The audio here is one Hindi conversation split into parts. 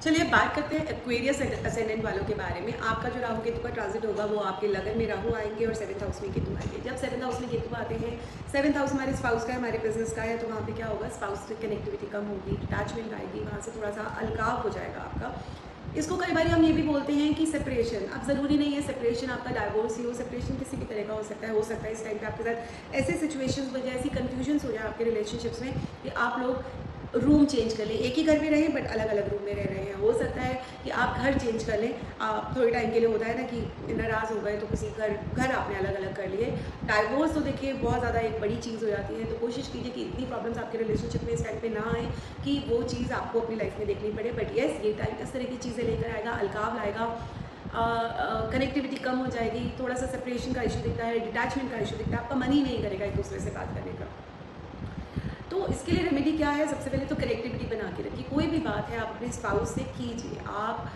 चलिए बात करते हैं एक्वेरियस असेंडेंट वालों के बारे में। आपका जो राहु केतु का ट्रांजिट होगा वो आपके लगन में राहु आएंगे और सेवंथ हाउस में केतु आएंगे। जब सेवंथ हाउस में केतु आते हैं, सेवंथ हाउस हमारे स्पाउस का है, हमारे बिजनेस का है, तो वहाँ पे क्या होगा, स्पाउस से कनेक्टिविटी कम होगी, डिटैचमेंट आएगी, वहाँ से थोड़ा सा अलगाव हो जाएगा आपका। इसको कई बार हम ये भी बोलते हैं कि सेपरेशन। अब ज़रूरी नहीं है सेपरेशन आपका डाइवोर्स ही हो, सेपरेशन किसी भी तरह का हो सकता है इस टाइम पे आपके साथ ऐसे सिचुएशंस बन जाए, ऐसी कन्फ्यूजन्स हो जाए आपके रिलेशनशिप्स में कि आप लोग रूम चेंज कर लें, एक ही घर में रहें बट अलग अलग रूम में रह रहे हैं। हो सकता है कि आप घर चेंज कर लें, आप थोड़े टाइम के लिए, होता है ना कि नाराज़ हो गए तो किसी घर आपने अलग अलग कर लिए। डाइवोर्स तो देखिए बहुत ज़्यादा एक बड़ी चीज़ हो जाती है, तो कोशिश कीजिए कि इतनी प्रॉब्लम्स आपके रिलेशनशिप में इस टाइम पे ना आए कि वो चीज़ आपको अपनी लाइफ में देखनी पड़े। बट येस, ये टाइम इस तरह की चीज़ें लेकर आएगा, अलगाव लाएगा, कनेक्टिविटी कम हो जाएगी, थोड़ा सा सेपरेशन का इशू दिखता है, डिटैचमेंट का इशू दिखता है, आपका मन ही नहीं करेगा एक दूसरे से बात करने का। तो इसके लिए रेमेडी क्या है? सबसे पहले तो कनेक्टिविटी बना के रखिए। कोई भी बात है आप अपने स्पाउस से कीजिए। आप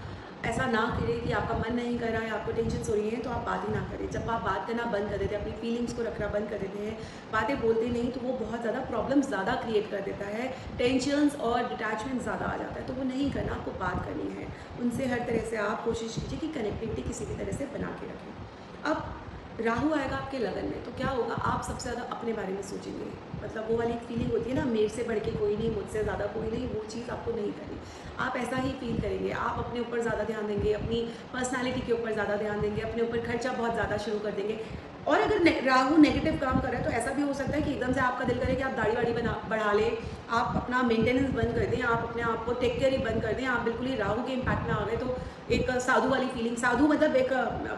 ऐसा ना करें कि आपका मन नहीं कर रहा है, आपको टेंशन हो रही है तो आप बात ही ना करें। जब आप बात करना बंद कर देते हैं, अपनी फीलिंग्स को रखना बंद कर देते हैं, बातें बोलते नहीं, तो वो बहुत ज़्यादा प्रॉब्लम ज़्यादा क्रिएट कर देता है, टेंशन्स और डिटैचमेंट ज़्यादा आ जाता है। तो वो नहीं करना, आपको बात करनी है उनसे। हर तरह से आप कोशिश कीजिए कि कनेक्टिविटी किसी भी तरह से बना के रखें। अब राहु आएगा आपके लगन में, तो क्या होगा, आप सबसे ज़्यादा अपने बारे में सोचेंगे। मतलब वो वाली फीलिंग होती है ना, मेरे से बढ़ के कोई नहीं, मुझसे ज़्यादा कोई नहीं, वो चीज़ आपको नहीं करनी। आप ऐसा ही फील करेंगे, आप अपने ऊपर ज़्यादा ध्यान देंगे, अपनी पर्सनालिटी के ऊपर ज़्यादा ध्यान देंगे, अपने ऊपर खर्चा बहुत ज़्यादा शुरू कर देंगे। और अगर राहु नेगेटिव काम कर रहा है तो ऐसा भी हो सकता है कि एकदम से आपका दिल करे कि आप दाढ़ी वाड़ी बढ़ा लें, आप अपना मेंटेनेंस बंद कर दें, आप अपने आप को टेक केयर ही बंद कर दें, आप बिल्कुल ही राहु के इम्पैक्ट में आ गए। तो एक साधु वाली फीलिंग, साधु मतलब एक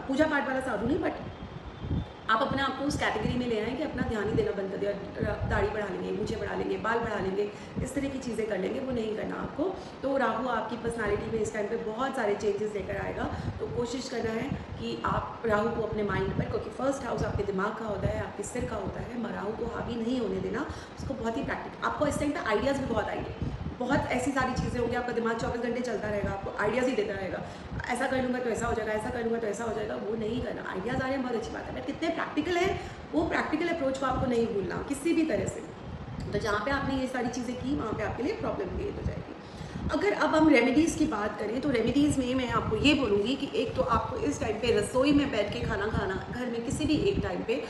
पूजा पाठ वाला साधु नहीं, बट आप अपने आप को उस कैटेगरी में ले आए कि अपना ध्यान ही देना बंद कर दिया, दाढ़ी बढ़ा लेंगे, मूंछें बढ़ा लेंगे, बाल बढ़ा लेंगे, इस तरह की चीज़ें कर लेंगे, वो नहीं करना आपको। तो राहु आपकी पर्सनालिटी में इस टाइम पे बहुत सारे चेंजेस लेकर आएगा। तो कोशिश करना है कि आप राहु को अपने माइंड पर, क्योंकि फर्स्ट हाउस आपके दिमाग का होता है, आपके सिर का होता है, राहु को हावी नहीं होने देना, उसको बहुत ही प्रैक्टिकल। आपको इस टाइम पे आइडियाज़ भी बहुत आएंगे, बहुत ऐसी सारी चीज़ें होंगी, आपका दिमाग 24 घंटे चलता रहेगा, आपको आइडियाज़ ही देता रहेगा, ऐसा कर लूँगा तो ऐसा हो जाएगा, ऐसा करूँगा तो ऐसा हो जाएगा। वो नहीं करना। आइडियाज़ आ रहे हैं, बहुत अच्छी बात है, बट कितने प्रैक्टिकल है, वो प्रैक्टिकल अप्रोच को आपको नहीं भूलना किसी भी तरह से। तो जहाँ पे आपने ये सारी चीज़ें की, वहाँ पे आपके लिए प्रॉब्लम क्रिएट हो जाएगी। अगर अब हम रेमेडीज़ की बात करें, तो रेमेडीज़ में मैं आपको ये बोलूँगी कि एक तो आपको इस टाइम पे रसोई में बैठ के खाना खाना, घर में किसी भी एक टाइम पे